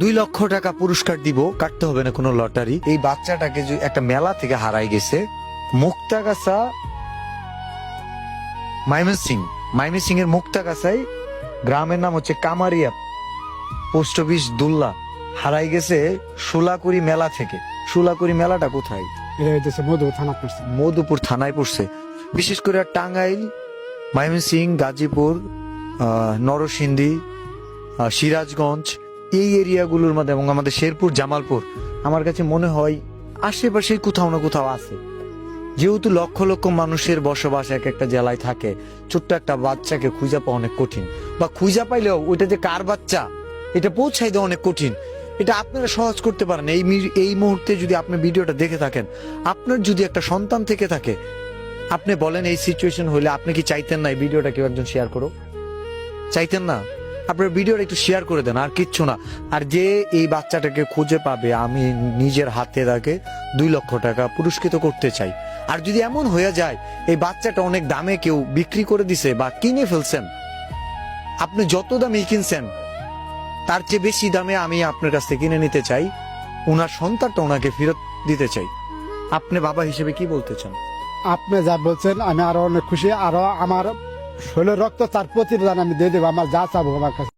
2 লক্ষ টাকা পুরস্কার দিব, কাটতে হবে না কোনো লটারি। এই বাচ্চাটাকে যে একটা মেলা থেকে হারাই গেছে, মুক্তাগাছা মাইমেসিং এর মুক্তাগাছায়, গ্রামের নাম হচ্ছে কামারিয়া, পোস্ট অফিস দুল্লা, হারাই গেছে সুলাকুড়ি মেলা থেকে। সুলাকুড়ি মেলাটা কোথায়? মধুপুর থানায় পড়ছে। বিশেষ করে টাঙ্গাইল, ময়মনসিং, গাজীপুর, নরসিংদী, সিরাজগঞ্জ, এই এরিয়াগুলোর মধ্যে এবং আমাদের শেরপুর, জামালপুর, আমার কাছে মনে হয় আশেপাশে কোথাও না কোথাও আছে। যেহেতু লক্ষ লক্ষ মানুষের বসবাস এক একটা জেলায় থাকে, ছোট্ট একটা বাচ্চাকে খুঁজে পাওয়া অনেক কঠিন, বা খুঁজে পাইলেও ওইটা যে কার বাচ্চা এটা পৌঁছাই দেওয়া অনেক কঠিন। এটা আপনারা সহজ করতে পারেন। এই মুহূর্তে যদি আপনি ভিডিওটা দেখে থাকেন, আপনার যদি একটা সন্তান থেকে থাকে, আপনি বলেন এই সিচুয়েশন হলে আপনি কি চাইতেন না এই ভিডিওটা কেউ একজন শেয়ার করো? চাইতেন না? আপনার ভিডিওটা একটু শেয়ার করে দেন, আর কিচ্ছু না। আর যে এই বাচ্চাটাকে খুঁজে পাবে, আমি নিজের হাতে তাকে 2 লক্ষ টাকা পুরস্কৃত করতে চাই। আর যদি এমন হয়ে যায় এই বাচ্চাটা অনেক দামে কেউ বিক্রি করে দিছে বা কিনে ফেলছেন, আপনি যত দামে কিনছেন তার চেয়ে বেশি দামে আমি আপনার কাছ থেকে কিনে নিতে চাই, ওনার সন্তানটা ওনাকে ফেরত দিতে চাই। আপনি বাবা হিসেবে কি বলতে চান? আপনি যা বলছেন আমি আরো অনেক খুশি, আরো আমার শরীরের রক্ত তার প্রতিদান আমি দিয়ে দেবো, আমার যা চাবো আমার কাছে।